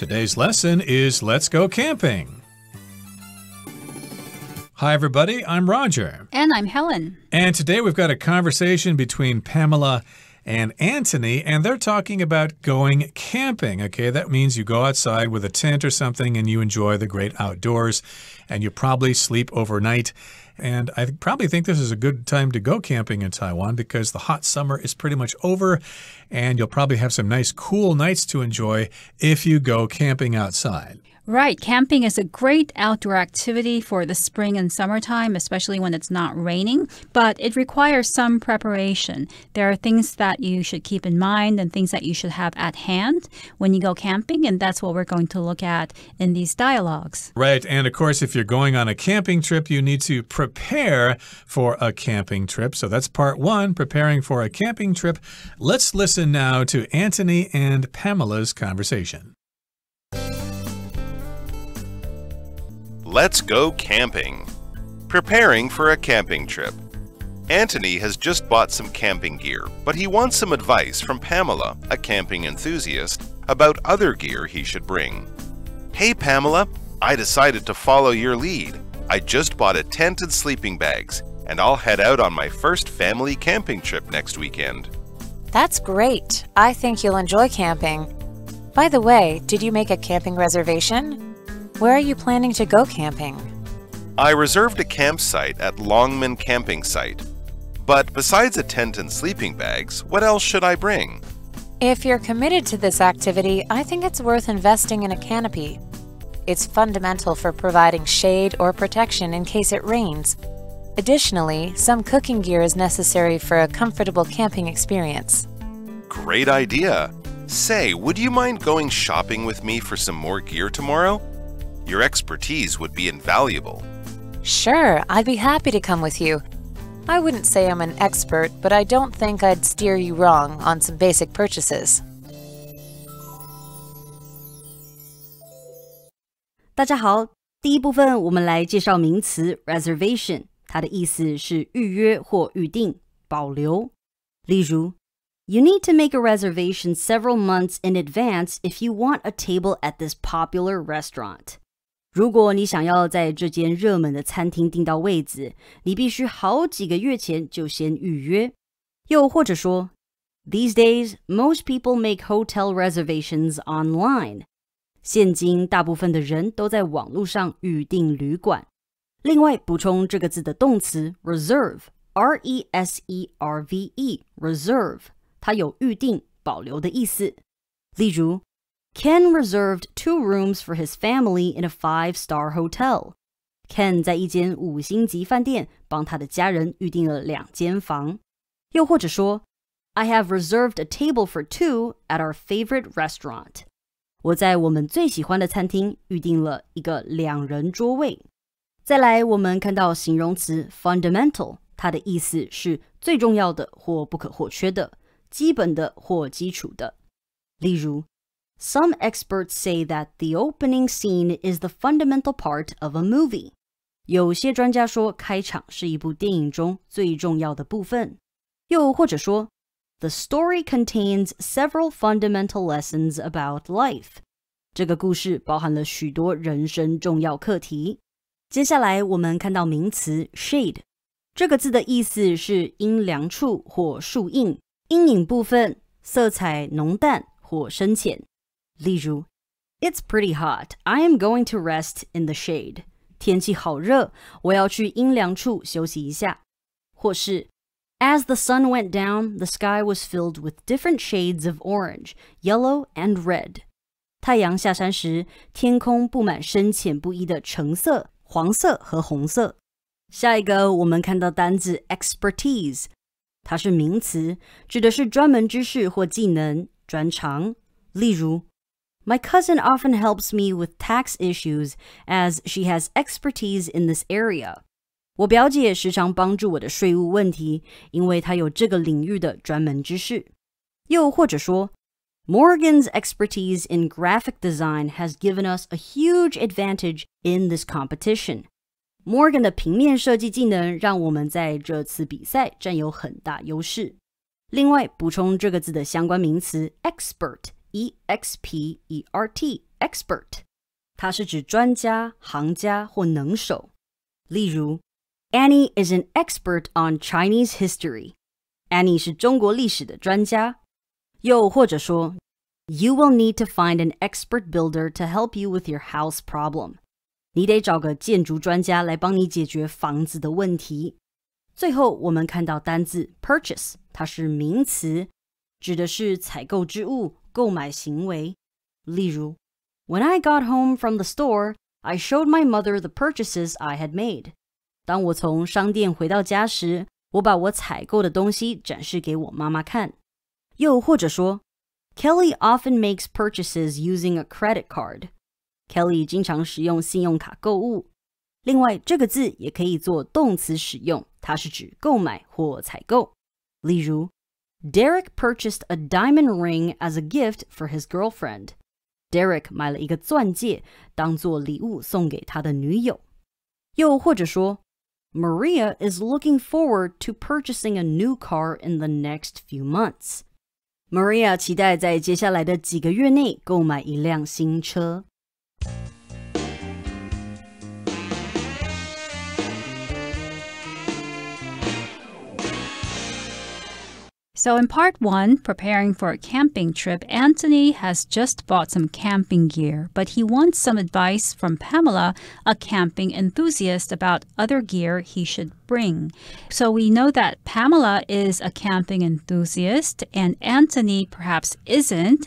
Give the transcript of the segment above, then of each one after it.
Today's lesson is Let's Go Camping. Hi, everybody. I'm Roger. And I'm Helen. And today we've got a conversation between Pamela and Anthony, and they're talking about going camping. Okay, that means you go outside with a tent or something and you enjoy the great outdoors, and you probably sleep overnight. And I probably think this is a good time to go camping in Taiwan because the hot summer is pretty much over, and you'll probably have some nice cool nights to enjoy if you go camping outside. Right. Camping is a great outdoor activity for the spring and summertime, especially when it's not raining, but it requires some preparation. There are things that you should keep in mind and things that you should have at hand when you go camping, and that's what we're going to look at in these dialogues. Right. And of course, if you're going on a camping trip, you need to prepare for a camping trip. So that's part one, preparing for a camping trip. Let's listen now to Anthony and Pamela's conversation. Let's go camping. Preparing for a camping trip. Anthony has just bought some camping gear, but he wants some advice from Pamela, a camping enthusiast, about other gear he should bring. Hey Pamela, I decided to follow your lead. I just bought a tent and sleeping bags, and I'll head out on my first family camping trip next weekend. That's great. I think you'll enjoy camping. By the way, did you make a camping reservation? Where are you planning to go camping? I reserved a campsite at Longman Camping Site. But besides a tent and sleeping bags, what else should I bring? If you're committed to this activity, I think it's worth investing in a canopy. It's fundamental for providing shade or protection in case it rains. Additionally, some cooking gear is necessary for a comfortable camping experience. Great idea! Say, would you mind going shopping with me for some more gear tomorrow? Your expertise would be invaluable. Sure, I'd be happy to come with you. I wouldn't say I'm an expert, but I don't think I'd steer you wrong on some basic purchases. 大家好，第一部分我们来介绍名词 reservation， 它的意思是预约或预定、保留。例如 You need to make a reservation several months in advance if you want a table at this popular restaurant. 如果你想要在这间热门的餐厅订到位子，你必须好几个月前就先预约。又或者说 These days, most people make hotel reservations online. 现今大部分的人都在网络上预订旅馆。另外补充这个字的动词 reserve, R-E-S-E-R-V-E, reserve, 它有预定、保留的意思。例如Ken reserved 2 rooms for his family in a 5-star hotel. Ken 在一间5星级饭店帮他的家人预订了2间房。又或者说 I have reserved a table for 2 at our favorite restaurant. 我在我们最喜欢的餐厅预订了一个2人桌位。再来我们看到形容词 fundamental, 它的意思是最重要的或不可或缺的，基本的或基础的。例如Some experts say that the opening scene is the fundamental part of a movie. 有些专家说开场是一部电影中最重要的部分。又或者说 The story contains several fundamental lessons about life. 这个故事包含了许多人生重要课题。接下来我们看到名词 shade. 这个字的意思是阴凉处或树荫，阴影部分，色彩浓淡或深浅。例如 It's pretty hot. I am going to rest in the shade. 天气好热，我要去阴凉处休息一下。或是 As the sun went down, the sky was filled with different shades of orange, yellow, and red. 太阳下山时，天空布满深浅不一的橙色、黄色和红色。下一个我们看到单字 expertise. 它是名词，指的是专门知识或技能、专长。例如My cousin often helps me with tax issues as she has expertise in this area. 我表姐时常帮助我的税务问题，因为她有这个领域的专门知识。又或者说 Morgan's expertise in graphic design has given us a huge advantage in this competition. Morgan 的平面设计技能让我们在这次比赛占有很大优势。另外补充这个字的相关名词 expert, E-X-P-E-R-T, expert. 它是指专家、行家或能手。例如 Annie is an expert on Chinese history. Annie 是中国历史的专家。又或者说 You will need to find an expert builder to help you with your house problem. 你得找个建筑专家来帮你解决房子的问题。最后我们看到单字 purchase， 它是名词，指的是采购之物、购买行为。例如 When I got home from the store, I showed my mother the purchases I had made. 当我从商店回到家时，我把我采购的东西展示给我妈妈看。又或者说 Kelly often makes purchases using a credit card. Kelly 经常使用信用卡购物。另外，这个字也可以做动词使用，它是指购买或采购。例如 Derek purchased a diamond ring as a gift for his girlfriend. Derek 买了一个钻戒当作礼物送给他的女友。又或者说 Maria is looking forward to purchasing a new car in the next few months. Maria 期待在接下来的几个月内购买一辆新车。So in part 1, preparing for a camping trip, Anthony has just bought some camping gear, but he wants some advice from Pamela, a camping enthusiast, about other gear he should bring. So we know that Pamela is a camping enthusiast and Anthony perhaps isn't,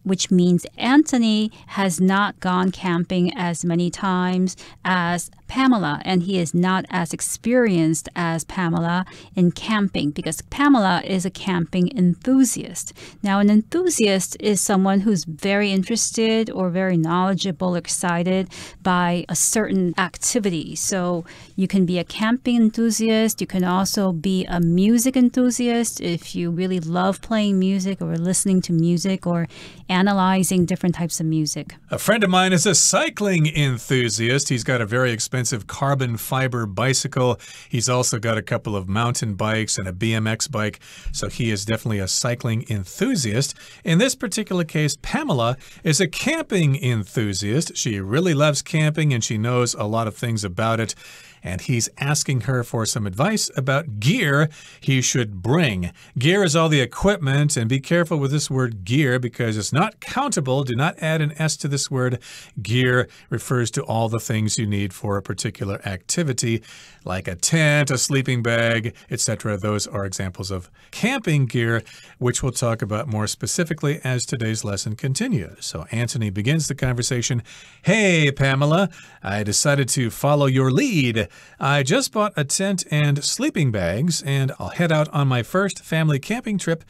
which means Anthony has not gone camping as many times as Pamela, and he is not as experienced as Pamela in camping because Pamela is a camping enthusiast. Now, an enthusiast is someone who's very interested or very knowledgeable, excited by a certain activity. So you can be a camping enthusiast. You can also be a music enthusiast if you really love playing music or listening to music or analyzing different types of music. A friend of mine is a cycling enthusiast. He's got a very expensive carbon fiber bicycle. He's also got a couple of mountain bikes and a BMX bike. So he is definitely a cycling enthusiast. In this particular case, Pamela is a camping enthusiast. She really loves camping and she knows a lot of things about it. And he's asking her for some advice about gear he should bring. Gear is all the equipment, and be careful with this word gear because it's not countable. Do not add an S to this word. Gear refers to all the things you need for a particular activity, like a tent, a sleeping bag, etc. Those are examples of camping gear, which we'll talk about more specifically as today's lesson continues. So Anthony begins the conversation. Hey, Pamela, I decided to follow your lead. I just bought a tent and sleeping bags, and I'll head out on my first family camping trip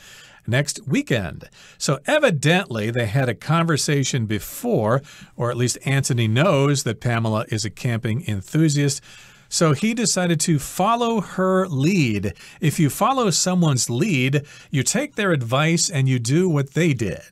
next weekend. So evidently they had a conversation before, or at least Anthony knows that Pamela is a camping enthusiast. So he decided to follow her lead. If you follow someone's lead, you take their advice and you do what they did.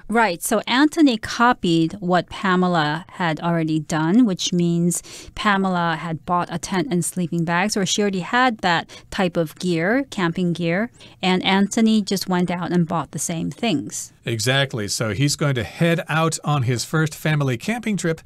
Right. So Anthony copied what Pamela had already done, which means Pamela had bought a tent and sleeping bags, or she already had that type of gear, camping gear, and Anthony just went out and bought the same things. Exactly. So he's going to head out on his first family camping trip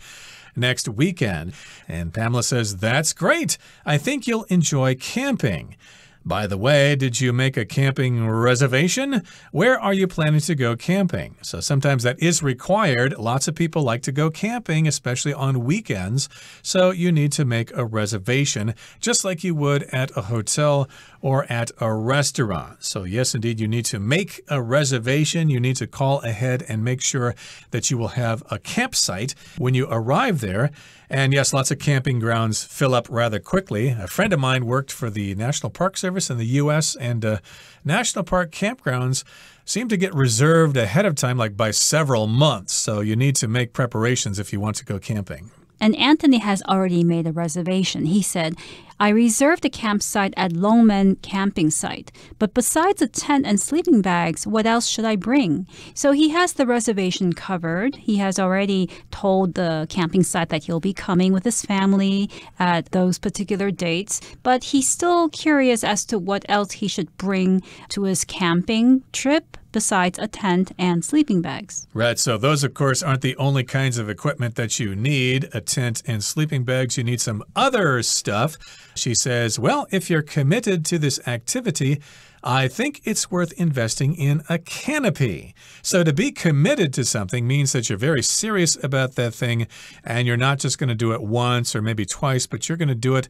next weekend. And Pamela says, "That's great. I think you'll enjoy camping. By the way, did you make a camping reservation? Where are you planning to go camping?" So sometimes that is required. Lots of people like to go camping, especially on weekends. So you need to make a reservation, just like you would at a hotel or at a restaurant. So yes, indeed, you need to make a reservation. You need to call ahead and make sure that you will have a campsite when you arrive there. And yes, lots of camping grounds fill up rather quickly. A friend of mine worked for the National Park Service in the U.S., and national park campgrounds seem to get reserved ahead of time, like by several months. So you need to make preparations if you want to go camping. And Anthony has already made a reservation. He said, "I reserved a campsite at Longmen camping site, but besides a tent and sleeping bags, what else should I bring?" So he has the reservation covered. He has already told the camping site that he'll be coming with his family at those particular dates, but he's still curious as to what else he should bring to his camping trip. besides a tent and sleeping bags. Right, so those, of course, aren't the only kinds of equipment that you need, a tent and sleeping bags. You need some other stuff. She says, well, if you're committed to this activity, I think it's worth investing in a canopy. So to be committed to something means that you're very serious about that thing, and you're not just going to do it once or maybe twice, but you're going to do it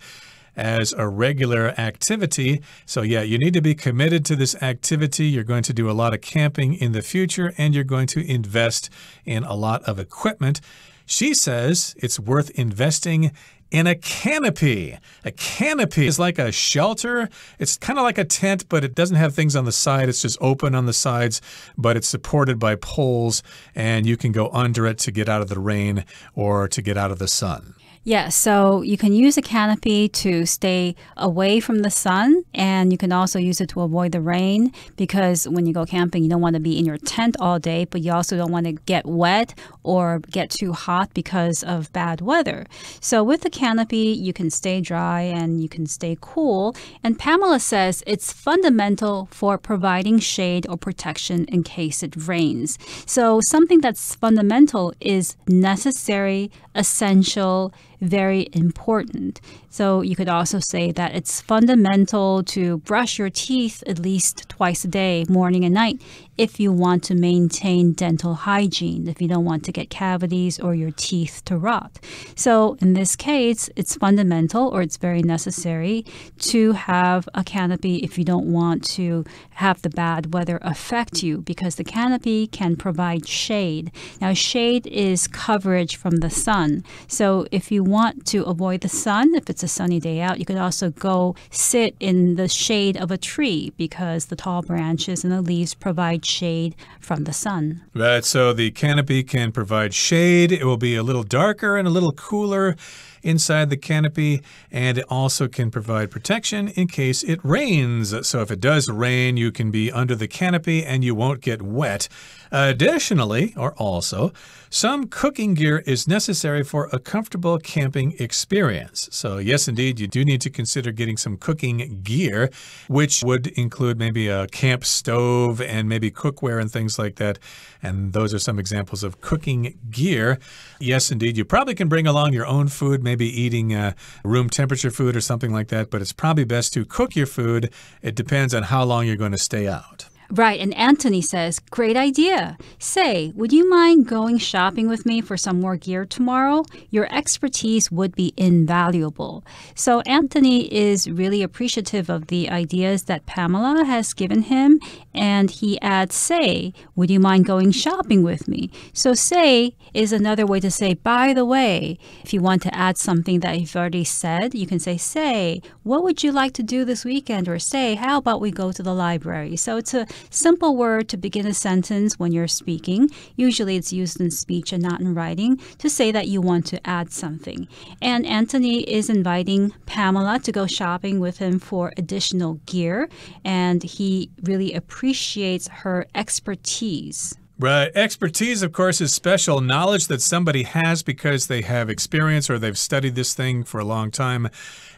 as a regular activity. So yeah, you need to be committed to this activity. You're going to do a lot of camping in the future, and you're going to invest in a lot of equipment. She says it's worth investing in a canopy. A canopy is like a shelter. It's kind of like a tent, but it doesn't have things on the side. It's just open on the sides, but it's supported by poles, and you can go under it to get out of the rain or to get out of the sun. Yeah, so you can use a canopy to stay away from the sun, and you can also use it to avoid the rain, because when you go camping, you don't want to be in your tent all day, but you also don't want to get wet or get too hot because of bad weather. So with the canopy, you can stay dry and you can stay cool. And Pamela says it's fundamental for providing shade or protection in case it rains. So something that's fundamental is necessary, essential, very important. So you could also say that it's fundamental to brush your teeth at least twice a day, morning and night, if you want to maintain dental hygiene, if you don't want to get cavities or your teeth to rot. So in this case, it's fundamental, or it's very necessary to have a canopy if you don't want to have the bad weather affect you, because the canopy can provide shade. Now, shade is coverage from the sun. So if you want to avoid the sun, if it's a sunny day out, you could also go sit in the shade of a tree, because the tall branches and the leaves provide shade from the sun. Right, so the canopy can provide shade. It will be a little darker and a little cooler inside the canopy, and it also can provide protection in case it rains. So if it does rain, you can be under the canopy and you won't get wet. Additionally, or also, some cooking gear is necessary for a comfortable camping experience. So yes, indeed, you do need to consider getting some cooking gear, which would include maybe a camp stove and maybe cookware and things like that. And those are some examples of cooking gear. Yes, indeed, you probably can bring along your own food, maybe eating room temperature food or something like that, but it's probably best to cook your food. It depends on how long you're going to stay out. Right, and Anthony says, great idea. Say, would you mind going shopping with me for some more gear tomorrow? Your expertise would be invaluable. So Anthony is really appreciative of the ideas that Pamela has given him, and he adds, say, would you mind going shopping with me? So say is another way to say, by the way. If you want to add something that you've already said, you can say, what would you like to do this weekend? Or say, how about we go to the library? So it's a simple word to begin a sentence when you're speaking. Usually it's used in speech and not in writing to say that you want to add something. And Anthony is inviting Pamela to go shopping with him for additional gear, and he really appreciates her expertise. Right. Expertise, of course, is special knowledge that somebody has because they have experience or they've studied this thing for a long time.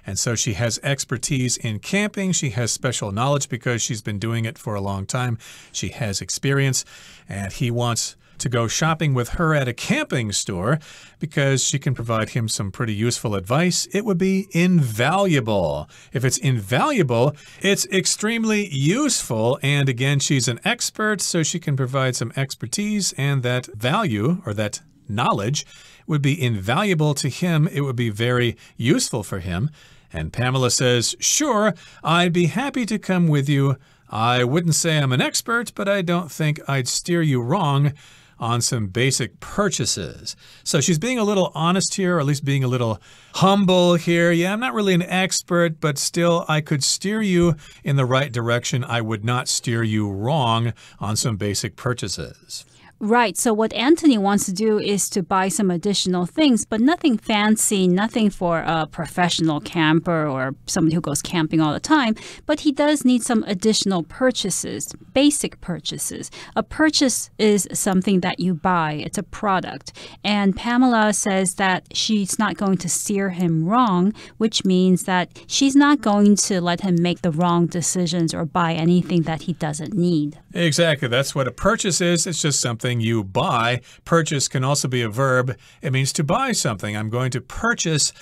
And so she has expertise in camping. She has special knowledge because she's been doing it for a long time. She has experience, and he wants to go shopping with her at a camping store because she can provide him some pretty useful advice. It would be invaluable. If it's invaluable, it's extremely useful. And again, she's an expert, so she can provide some expertise, and that value or that knowledge would be invaluable to him. It would be very useful for him. And Pamela says, sure, I'd be happy to come with you. I wouldn't say I'm an expert, but I don't think I'd steer you wrong on some basic purchases. So she's being a little honest here, or at least being a little humble here. Yeah, I'm not really an expert, but still I could steer you in the right direction. I would not steer you wrong on some basic purchases. Right. So what Anthony wants to do is to buy some additional things, but nothing fancy, nothing for a professional camper or somebody who goes camping all the time. But he does need some additional purchases, basic purchases. A purchase is something that you buy. It's a product. And Pamela says that she's not going to steer him wrong, which means that she's not going to let him make the wrong decisions or buy anything that he doesn't need. Exactly. That's what a purchase is. It's just something you buy. Purchase can also be a verb. It means to buy something. I'm going to purchase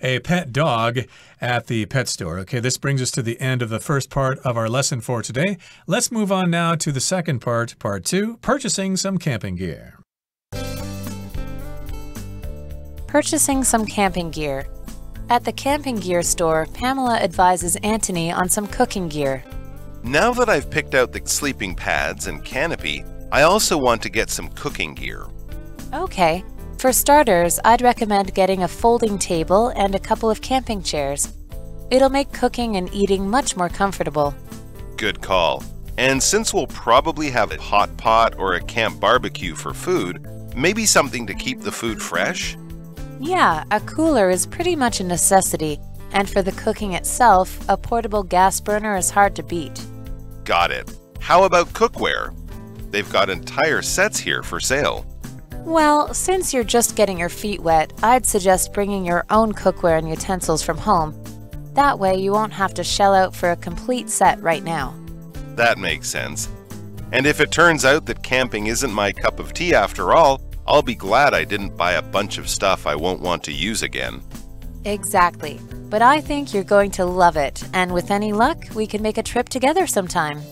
a pet dog at the pet store. Okay, this brings us to the end of the first part of our lesson for today. Let's move on now to the second part, part 2, purchasing some camping gear. Purchasing some camping gear. At the camping gear store, Pamela advises Anthony on some cooking gear. Now that I've picked out the sleeping pads and canopy, I also want to get some cooking gear. Okay. For starters, I'd recommend getting a folding table and a couple of camping chairs. It'll make cooking and eating much more comfortable. Good call. And since we'll probably have a hot pot or a camp barbecue for food, maybe something to keep the food fresh? Yeah, a cooler is pretty much a necessity, and for the cooking itself, a portable gas burner is hard to beat. Got it. How about cookware? They've got entire sets here for sale. Well, since you're just getting your feet wet, I'd suggest bringing your own cookware and utensils from home. That way you won't have to shell out for a complete set right now. That makes sense. And if it turns out that camping isn't my cup of tea after all, I'll be glad I didn't buy a bunch of stuff I won't want to use again. Exactly. But I think you're going to love it, and with any luck, we can make a trip together sometime.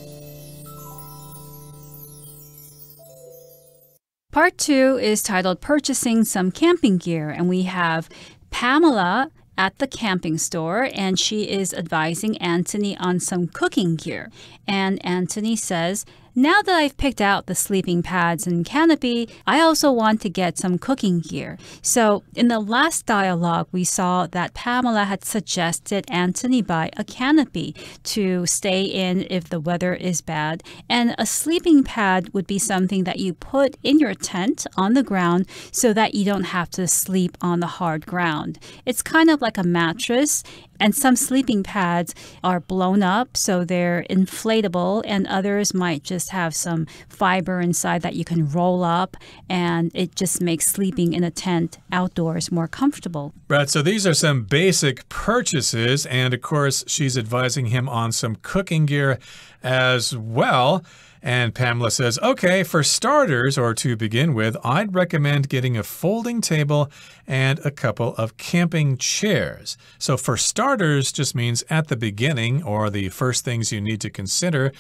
Part 2 is titled Purchasing Some Camping Gear, and we have Pamela at the camping store, and she is advising Anthony on some cooking gear. And Anthony says, now that I've picked out the sleeping pads and canopy, I also want to get some cooking gear. So in the last dialogue, we saw that Pamela had suggested Anthony buy a canopy to stay in if the weather is bad. And a sleeping pad would be something that you put in your tent on the ground so that you don't have to sleep on the hard ground. It's kind of like a mattress. And some sleeping pads are blown up, so they're inflatable, and others might just have some fiber inside that you can roll up, and it just makes sleeping in a tent outdoors more comfortable. Right, so these are some basic purchases, and of course, she's advising him on some cooking gear as well. And Pamela says, okay, for starters, or to begin with, I'd recommend getting a folding table and a couple of camping chairs. So for starters just means at the beginning, or the first things you need to consider.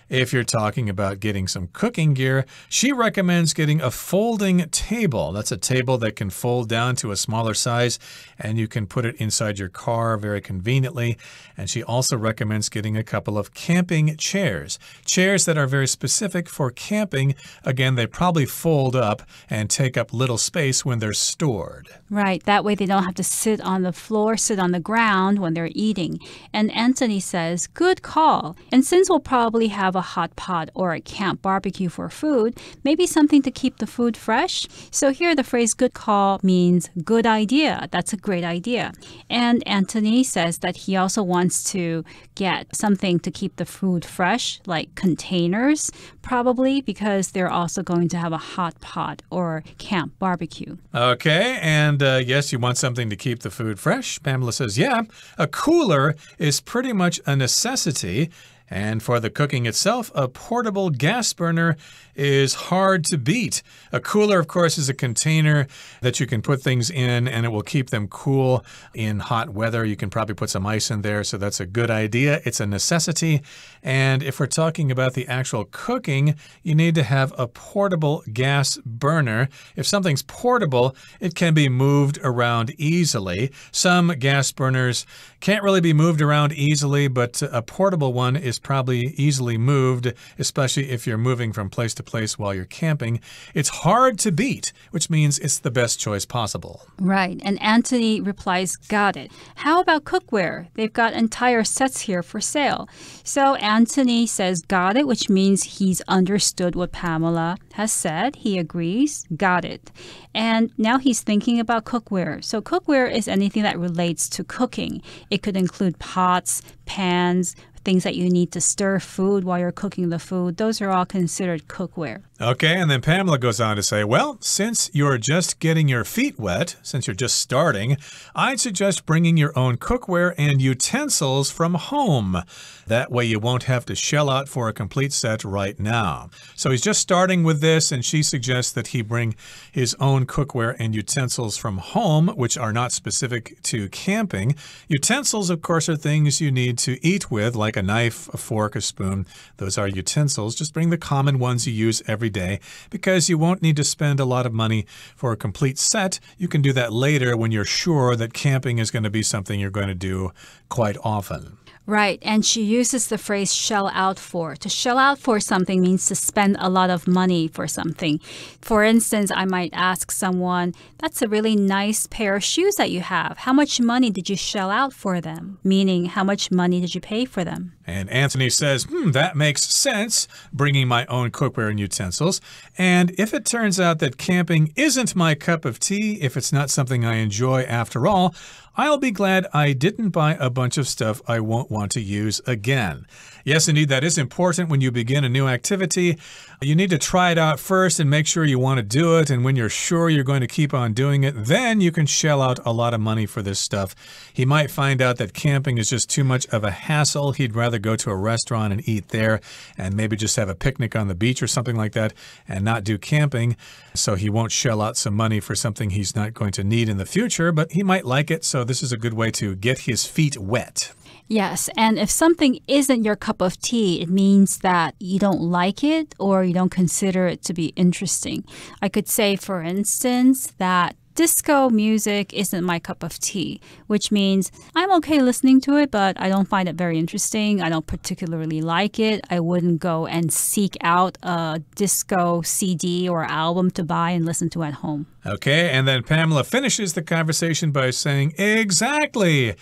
If you're talking about getting some cooking gear, she recommends getting a folding table. That's a table that can fold down to a smaller size, and you can put it inside your car very conveniently. And she also recommends getting a couple of camping chairs. Chairs that are very specific for camping. Again, they probably fold up and take up little space when they're stored. Right, that way they don't have to sit on the floor, sit on the ground when they're eating. And Anthony says, good call. And since we'll probably have a hot pot or a camp barbecue for food, maybe something to keep the food fresh. So here the phrase good call means good idea. That's a great idea. And Anthony says that he also wants to get something to keep the food fresh, like containers, probably because they're also going to have a hot pot or camp barbecue. Okay, and yes, you want something to keep the food fresh. Pamela says, yeah, a cooler is pretty much a necessity. And for the cooking itself, a portable gas burner is hard to beat. A cooler, of course, is a container that you can put things in and it will keep them cool in hot weather. You can probably put some ice in there, so that's a good idea. It's a necessity. And if we're talking about the actual cooking, you need to have a portable gas burner. If something's portable, it can be moved around easily. Some gas burners can't really be moved around easily, but a portable one is probably easily moved, especially if you're moving from place to a place while you're camping, it's hard to beat, which means it's the best choice possible. Right. And Anthony replies, got it. How about cookware? They've got entire sets here for sale. So Anthony says, got it, which means he's understood what Pamela has said. He agrees, got it. And now he's thinking about cookware. So cookware is anything that relates to cooking. It could include pots, pans, things that you need to stir food while you're cooking the food. Those are all considered cookware. Okay, and then Pamela goes on to say, well, since you're just getting your feet wet, since you're just starting, I'd suggest bringing your own cookware and utensils from home. That way you won't have to shell out for a complete set right now. So he's just starting with this, and she suggests that he bring his own cookware and utensils from home, which are not specific to camping. Utensils, of course, are things you need to eat with, like a knife, a fork, a spoon. Those are utensils. Just bring the common ones you use every day because you won't need to spend a lot of money for a complete set. You can do that later when you're sure that camping is going to be something you're going to do quite often. Right, and she uses the phrase shell out for. To shell out for something means to spend a lot of money for something. For instance, I might ask someone, that's a really nice pair of shoes that you have. How much money did you shell out for them? Meaning, how much money did you pay for them? And Anthony says, that makes sense, bringing my own cookware and utensils. And if it turns out that camping isn't my cup of tea, if it's not something I enjoy after all, I'll be glad I didn't buy a bunch of stuff I won't want to use again. Yes, indeed, that is important when you begin a new activity. You need to try it out first and make sure you want to do it. And when you're sure you're going to keep on doing it, then you can shell out a lot of money for this stuff. He might find out that camping is just too much of a hassle. He'd rather go to a restaurant and eat there and maybe just have a picnic on the beach or something like that and not do camping. So he won't shell out some money for something he's not going to need in the future, but he might like it. So this is a good way to get his feet wet. Yes, and if something isn't your cup of tea, it means that you don't like it or you don't consider it to be interesting. I could say, for instance, that disco music isn't my cup of tea, which means I'm okay listening to it, but I don't find it very interesting. I don't particularly like it. I wouldn't go and seek out a disco CD or album to buy and listen to at home. Okay, and then Pamela finishes the conversation by saying, exactly.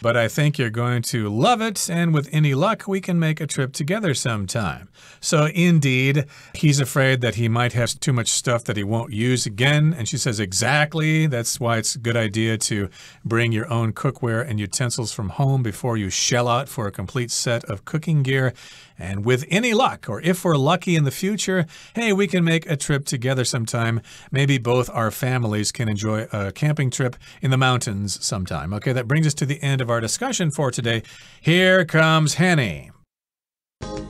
But I think you're going to love it, and with any luck, we can make a trip together sometime. So indeed, he's afraid that he might have too much stuff that he won't use again, and she says, exactly. That's why it's a good idea to bring your own cookware and utensils from home before you shell out for a complete set of cooking gear. And with any luck, or if we're lucky in the future, hey, we can make a trip together sometime. Maybe both our families can enjoy a camping trip in the mountains sometime. Okay, that brings us to the end of our discussion for today. Here comes Henny. Hello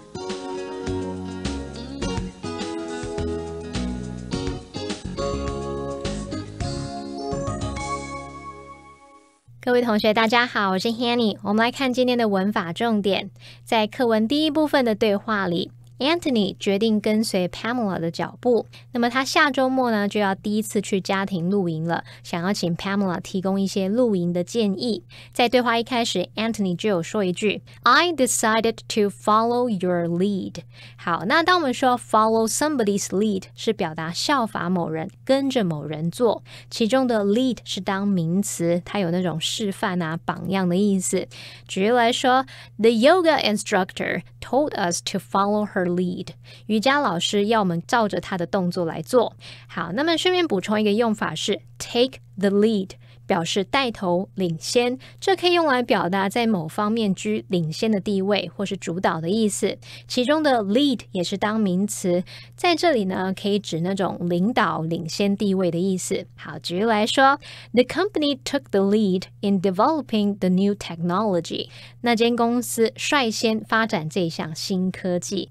各位同学大家好，我是 Hanny， 我们来看今天的文法重点。在课文第一部分的对话里， Anthony 决定跟随 Pamela 的脚步，那么他下周末呢就要第一次去家庭露营了，想要请 Pamela 提供一些露营的建议。在对话一开始 Anthony 就有说一句 I decided to follow your lead。 好，那当我们说 follow somebody's lead 是表达效法某人，跟着某人做，其中的 lead 是当名词，它有那种示范啊榜样的意思。举例来说 The yoga instructor told us to follow her lead， 瑜伽老师要我们照着他的动作来做。好，那么顺便补充一个用法是 take the lead， 表示带头领先，这可以用来表达在某方面居领先的地位或是主导的意思。其中的 lead 也是当名词，在这里呢可以指那种领导领先地位的意思。好，举例来说 The company took the lead in developing the new technology， 那间公司率先发展这项新科技。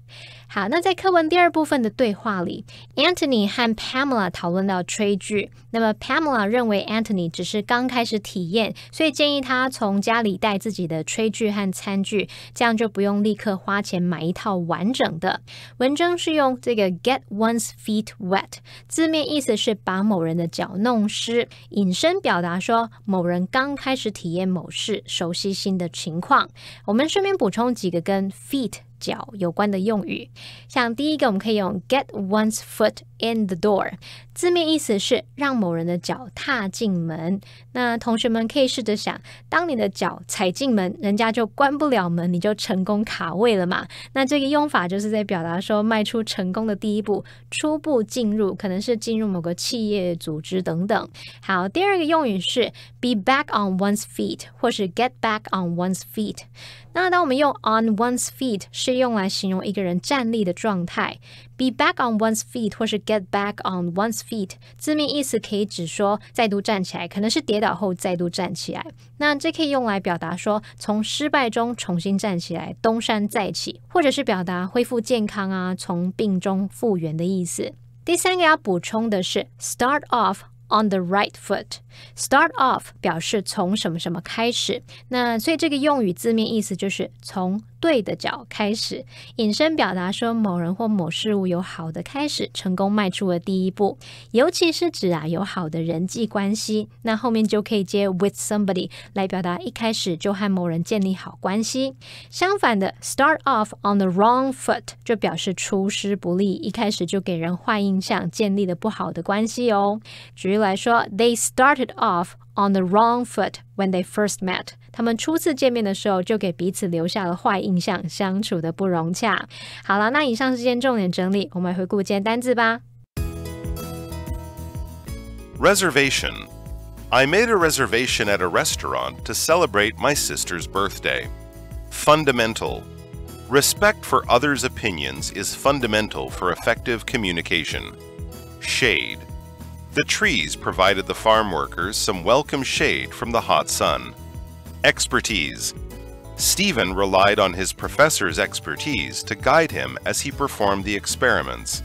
好，那在课文第二部分的对话里 Anthony 和 Pamela 讨论到炊具，那么 Pamela 认为 Anthony 只是刚开始体验，所以建议他从家里带自己的炊具和餐具，这样就不用立刻花钱买一套完整的。文中是用这个 get one's feet wet， 字面意思是把某人的脚弄湿，引申表达说某人刚开始体验某事，熟悉新的情况。我们顺便补充几个跟 feet 脚有关的用语。像第一个我们可以用 get one's foot in the door， 字面意思是让某人的脚踏进门。那同学们可以试着想，当你的脚踩进门，人家就关不了门，你就成功卡位了嘛。那这个用法就是在表达说迈出成功的第一步，初步进入，可能是进入某个企业组织等等。好，第二个用语是 be back on one's feet 或是 get back on one's feet。那当我们用 on one's feet 是用来形容一个人站立的状态， be back on one's feet 或是 get back on one's feet 字面意思可以指说再度站起来，可能是跌倒后再度站起来。那这可以用来表达说从失败中重新站起来，东山再起，或者是表达恢复健康啊，从病中复原的意思。第三个要补充的是 start off on the right foot。 Start off 表示从什么什么开始，那所以这个用语字面意思就是从对的脚开始，引申表达说某人或某事物有好的开始，成功迈出了第一步，尤其是指有好的人际关系，那后面就可以接 with somebody 来表达一开始就和某人建立好关系。相反的 start off on the wrong foot 就表示出师不利，一开始就给人坏印象，建立了不好的关系哦。举例来说 They started off on the wrong foot when they first met。 他们初次见面的时候就给彼此留下了坏印象，相处的不融洽。好了，那以上是今天重点整理，我们来回顾今天单字吧。 Reservation. I made a reservation at a restaurant to celebrate my sister's birthday. Fundamental. Respect for others' opinions is fundamental for effective communication. Shade. The trees provided the farm workers some welcome shade from the hot sun. Expertise. Stephen relied on his professor's expertise to guide him as he performed the experiments.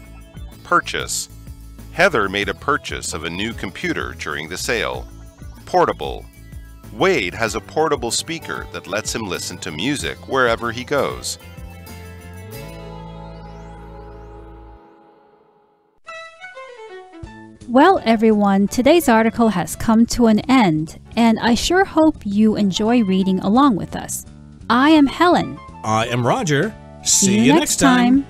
Purchase. Heather made a purchase of a new computer during the sale. Portable. Wade has a portable speaker that lets him listen to music wherever he goes. Well, everyone, today's article has come to an end, and I sure hope you enjoy reading along with us. I am Helen. I am Roger. See you next time.